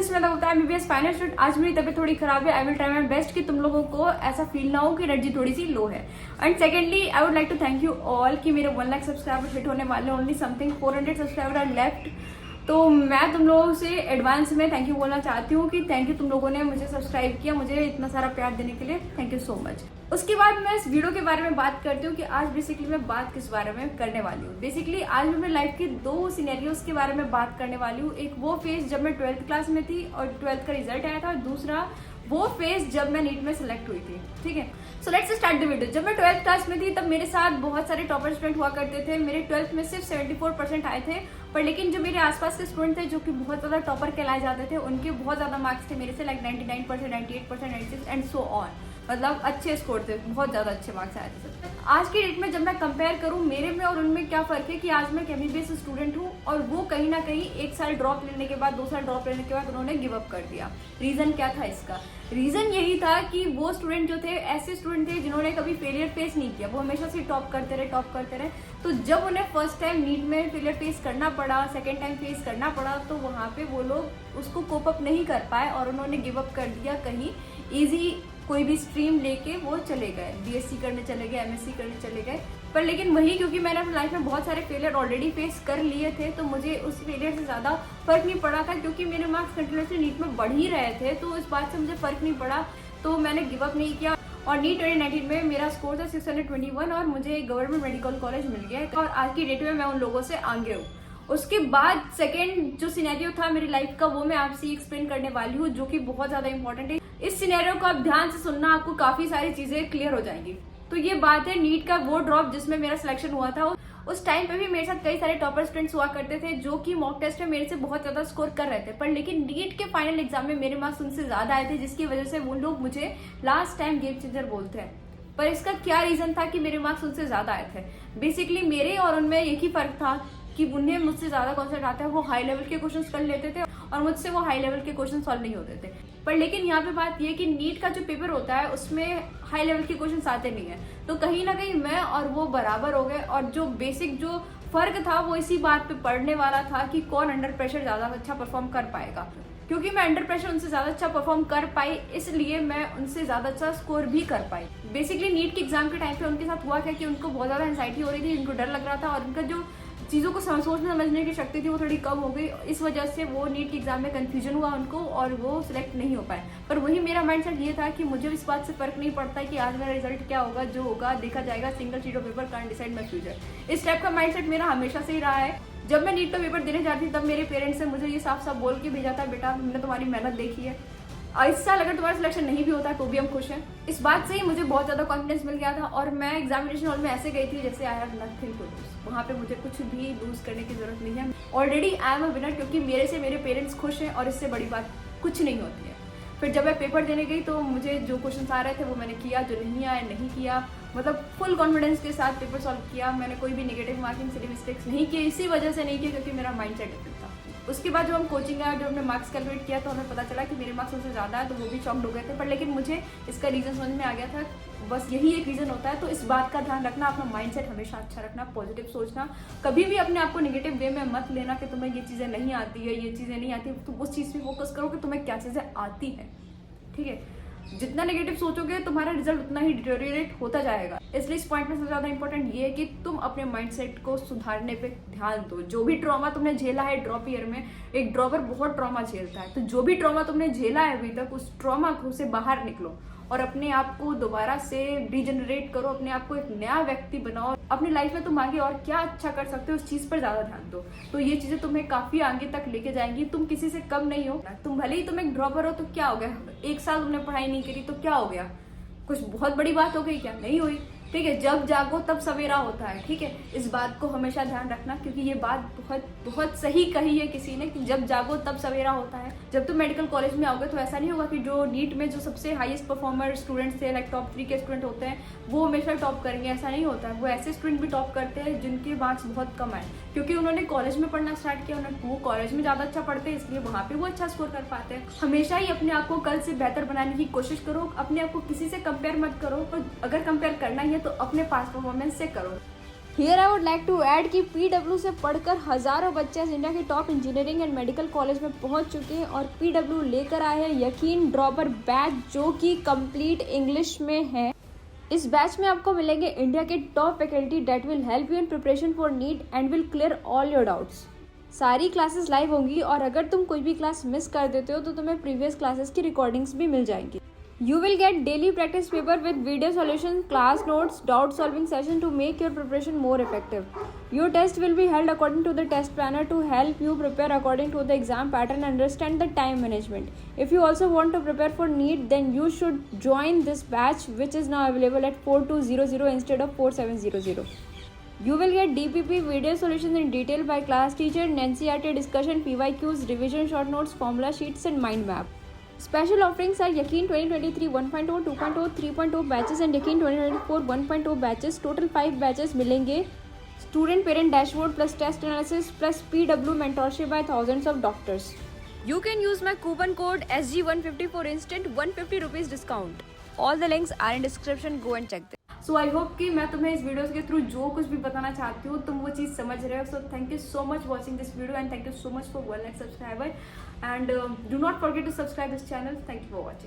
बिस्मिल्लाह होता है MBBS final student. आज मेरी तबीयत थोड़ी खराब है। I will try my best कि तुम लोगों को ऐसा फील ना हो कि एनर्जी थोड़ी सी लो है। And secondly I would like to thank you all कि मेरे 1 लाख सब्सक्राइबर हिट होने वाले, only something 400 subscriber are left. तो मैं तुम लोगों से एडवांस में थैंक यू बोलना चाहती हूँ कि थैंक यू तुम लोगों ने मुझे सब्सक्राइब किया, मुझे इतना सारा प्यार देने के लिए थैंक यू सो मच। उसके बाद मैं इस वीडियो के बारे में बात करती हूँ कि आज बेसिकली मैं बात किस बारे में करने वाली हूँ। बेसिकली आज मैं मेरी लाइफ की 2 सिनेरियोज के बारे में बात करने वाली हूँ। एक वो फेज जब मैं 12th क्लास में थी और 12th का रिजल्ट आया था, और दूसरा वो फेज जब मैं नीट में सेलेक्ट हुई थी। ठीक है, so let's start the video. जब मैं 12th क्लास में थी तब मेरे साथ बहुत सारे टॉपर स्टूडेंट हुआ करते थे। मेरे 12th में सिर्फ 74% आए थे, पर लेकिन जो मेरे आसपास के स्टूडेंट थे जो कि बहुत ज़्यादा टॉपर कहलाए जाते थे, उनके बहुत ज़्यादा मार्क्स थे मेरे से, लाइक 99%, 98%, 96 एंड सो ऑन। मतलब अच्छे स्कोर थे, बहुत ज़्यादा अच्छे मार्क्स आए थे। आज की डेट में जब मैं कंपेयर करूँ मेरे में और उनमें, क्या फ़र्क है कि आज मैं एमबीबीएस स्टूडेंट हूँ और वो कहीं ना कहीं 1 साल ड्रॉप लेने के बाद, 2 साल ड्रॉप लेने के बाद उन्होंने गिव अप कर दिया। रीज़न क्या था इसका? रीज़न यही था कि वो स्टूडेंट जो थे ऐसे स्टूडेंट थे जिन्होंने कभी फेलियर फेस नहीं किया। वो हमेशा से टॉप करते रहे। तो जब उन्हें फर्स्ट टाइम नीट में फेलियर फेस करना पड़ा, सेकेंड टाइम फेस करना पड़ा, तो वहाँ पे वो लोग उसको कोप अप नहीं कर पाए और उन्होंने गिव अप कर दिया। कहीं ईजी कोई भी स्ट्रीम लेके वो चले गए, बीएससी करने चले गए, एमएससी करने चले गए। पर लेकिन वही, क्योंकि मैंने अपनी लाइफ में बहुत सारे फेलियर ऑलरेडी फेस कर लिए थे, तो मुझे उस फेलियर से ज़्यादा फर्क नहीं पड़ा था, क्योंकि मेरे मार्क्स कंटिन्यूसली नीट में बढ़ ही रहे थे। तो इस बात से मुझे फर्क नहीं पड़ा, तो मैंने गिव अप नहीं किया। और नीट 2019 में मेरा स्कोर था 621 और मुझे गवर्नमेंट मेडिकल कॉलेज मिल गया और आज की डेट में मैं उन लोगों से आगे हूँ। उसके बाद सेकेंड जो सिनेरियो था मेरी लाइफ का, वो मैं आपसे एक्सप्लेन करने वाली हूँ, जो कि बहुत ज़्यादा इंपॉर्टेंट है। इस सिनेरियो को आप ध्यान से सुनना, आपको काफ़ी सारी चीज़ें क्लियर हो जाएंगी। तो ये बात है नीट का वो ड्रॉप जिसमें मेरा सिलेक्शन हुआ था। उस टाइम पे भी मेरे साथ कई सारे टॉपर स्टूडेंट्स हुआ करते थे जो कि मॉक टेस्ट में मेरे से बहुत ज़्यादा स्कोर कर रहे थे, पर लेकिन नीट के फाइनल एग्जाम में मेरे मार्क्स उनसे ज़्यादा आए थे, जिसकी वजह से वो लोग मुझे लास्ट टाइम गेम चेंजर बोलते हैं। पर इसका क्या रीज़न था कि मेरे मार्क्स उनसे ज़्यादा आए थे? बेसिकली मेरे और उनमें एक ही फ़र्क था कि उन्हें मुझसे ज़्यादा कॉन्सेप्ट आता है, वो हाई लेवल के क्वेश्चन कर लेते थे और मुझसे वो हाई लेवल के क्वेश्चन सॉल्व नहीं होते थे। पर लेकिन यहाँ पे बात ये है कि नीट का जो पेपर होता है उसमें हाई लेवल के क्वेश्चन आते नहीं है, तो कहीं ना कहीं मैं और वो बराबर हो गए। और जो बेसिक जो फर्क था वो इसी बात पे पड़ने वाला था कि कौन अंडर प्रेशर ज़्यादा अच्छा परफॉर्म कर पाएगा। क्योंकि मैं अंडर प्रेशर उनसे ज़्यादा अच्छा परफॉर्म कर पाई, इसलिए मैं उनसे ज़्यादा अच्छा स्कोर भी कर पाई। बेसिकली नीट के एग्जाम के टाइम पे उनके साथ हुआ क्या कि उनको बहुत ज़्यादा एंजाइटी हो रही थी, उनको डर लग रहा था और उनका जो चीज़ों को सोचने समझने की शक्ति थी वो थोड़ी कम हो गई। इस वजह से वो नीट के एग्जाम में कन्फ्यूजन हुआ उनको और वो सिलेक्ट नहीं हो पाए। पर वही मेरा माइंडसेट ये था कि मुझे इस बात से फर्क नहीं पड़ता कि आज मेरा रिजल्ट क्या होगा, जो होगा देखा जाएगा, single sheet of paper can't decide my future. इस टाइप का माइंडसेट मेरा हमेशा से ही रहा है। जब मैं नीट का पेपर देने जाती थी तब मेरे पेरेंट्स ने मुझे ये साफ साफ बोल के भेजा था, बेटा हमने तुम्हारी मेहनत देखी है, इस साल अगर तुम्हारा सिलेक्शन नहीं भी होता तो भी हम खुश हैं। इस बात से ही मुझे बहुत ज़्यादा कॉन्फिडेंस मिल गया था और मैं एग्जामिनेशन हॉल में ऐसे गई थी जैसे I have nothing to lose. वहाँ पे मुझे कुछ भी लूज करने की जरूरत नहीं है, already I am a winner, क्योंकि मेरे से मेरे पेरेंट्स खुश हैं और इससे बड़ी बात कुछ नहीं होती है। फिर जब मैं पेपर देने गई तो मुझे जो क्वेश्चन आ रहे थे वो मैंने किया, जो नहीं आए नहीं किया, मतलब फुल कॉन्फिडेंस के साथ पेपर सॉल्व किया। मैंने कोई भी नेगेटिव मार्किंग से मिस्टेक्स नहीं किए, इसी वजह से नहीं किए क्योंकि मेरा माइंड सेट डिफरेंट था। उसके बाद जब हम कोचिंग आया, जब हमने मार्क्स कैलकुलेट किया तो हमें पता चला कि मेरे मार्क्स उनसे ज़्यादा है, तो वो भी शॉक्ड हो गए थे। पर लेकिन मुझे इसका रीज़न समझ में आ गया था, बस यही एक रीज़न होता है। तो इस बात का ध्यान रखना, अपना माइंडसेट हमेशा अच्छा रखना, पॉजिटिव सोचना, कभी भी अपने आप को नेगेटिव वे में मत लेना कि तुम्हें ये चीज़ें नहीं आती है, ये चीज़ें नहीं आती। तुम उस चीज़ पे फोकस करो कि तुम्हें क्या चीज़ें आती हैं। ठीक है, जितना नेगेटिव सोचोगे तुम्हारा रिजल्ट उतना ही डिटेरियोरेट होता जाएगा। इसलिए इस पॉइंट में सबसे ज़्यादा इंपॉर्टेंट ये है कि तुम अपने माइंडसेट को सुधारने पे ध्यान दो। जो भी ट्रॉमा तुमने झेला है ड्रॉप ईयर में, एक ड्रॉपर बहुत ट्रॉमा झेलता है, तो जो भी ट्रॉमा तुमने झेला है अभी तक, उस ट्रॉमा से बाहर निकलो और अपने आप को दोबारा से रीजनरेट करो, अपने आप को एक नया व्यक्ति बनाओ। अपनी लाइफ में तुम आगे और क्या अच्छा कर सकते हो उस चीज़ पर ज़्यादा ध्यान दो, तो ये चीज़ें तुम्हें काफ़ी आगे तक लेके जाएंगी। तुम किसी से कम नहीं हो। तुम भले ही तुम एक ड्रॉपर हो तो क्या हो गया, 1 साल तुमने पढ़ाई नहीं करी तो क्या हो गया, कुछ बहुत बड़ी बात हो गई क्या? नहीं हुई। ठीक है, जब जागो तब सवेरा होता है। ठीक है, इस बात को हमेशा ध्यान रखना, क्योंकि ये बात बहुत बहुत सही कही है किसी ने कि जब जागो तब सवेरा होता है। जब तुम मेडिकल कॉलेज में आओगे तो ऐसा नहीं होगा कि जो नीट में जो सबसे हाईएस्ट परफॉर्मर स्टूडेंट्स थे, लाइक टॉप 3 के स्टूडेंट होते हैं, वो हमेशा टॉप करेंगे, ऐसा नहीं होता है। वो ऐसे स्टूडेंट भी टॉप करते हैं जिनके मार्क्स बहुत कम आए, क्योंकि उन्होंने कॉलेज में पढ़ना स्टार्ट किया, वो कॉलेज में ज़्यादा अच्छा पढ़ते हैं, इसलिए वहाँ पे वो अच्छा स्कोर कर पाते हैं। हमेशा ही अपने आप को कल से बेहतर बनाने की कोशिश करो, अपने आप को किसी से कंपेयर मत करो, और अगर कंपेयर करना ही है तो अपने पास परफॉर्मेंस से करो। Here I would like to add कि PW से पढ़कर हज़ारों बच्चे इंडिया के top engineering and medical college में पहुंच चुके हैं और PW लेकर आए हैं यकीन ड्रॉपर बैच जो कि कंप्लीट इंग्लिश में है। इस बैच में आपको मिलेंगे इंडिया के top faculty that will help you in preparation for NEET and will clear all your doubts. सारी क्लासेस लाइव होंगी और अगर तुम कोई भी क्लास मिस कर देते हो तो तुम्हें प्रीवियस क्लासेस की रिकॉर्डिंग्स भी मिल जाएंगी। You will get daily practice paper with video solutions, class notes, doubt solving session to make your preparation more effective. Your test will be held according to the test planner to help you prepare according to the exam pattern and understand the time management. If you also want to prepare for NEET, then you should join this batch which is now available at 4200 instead of 4700. You will get DPP video solutions in detail by class teacher, NCERT discussion, PYQs, revision short notes, formula sheets and mind map. Special offerings are Yaqeen 2023 1.0, 2.0, 3.0 batches and Yaqeen 2024 1.0 batches. Total 5 batches मिलेंगे। Student parent dashboard plus test analysis plus PW mentorship by thousands of doctors. You can use my coupon code SG150 for instant 150 rupees discount. All the links are in description. Go and check them. So I hope कि मैं तुम्हें इस videos के through जो कुछ भी बताना चाहती हूँ तुम वो चीज़ समझ रहे हो। So thank you so much watching this video and thank you so much for 1 lakh subscriber and do not forget to subscribe this channel. Thank you for watching.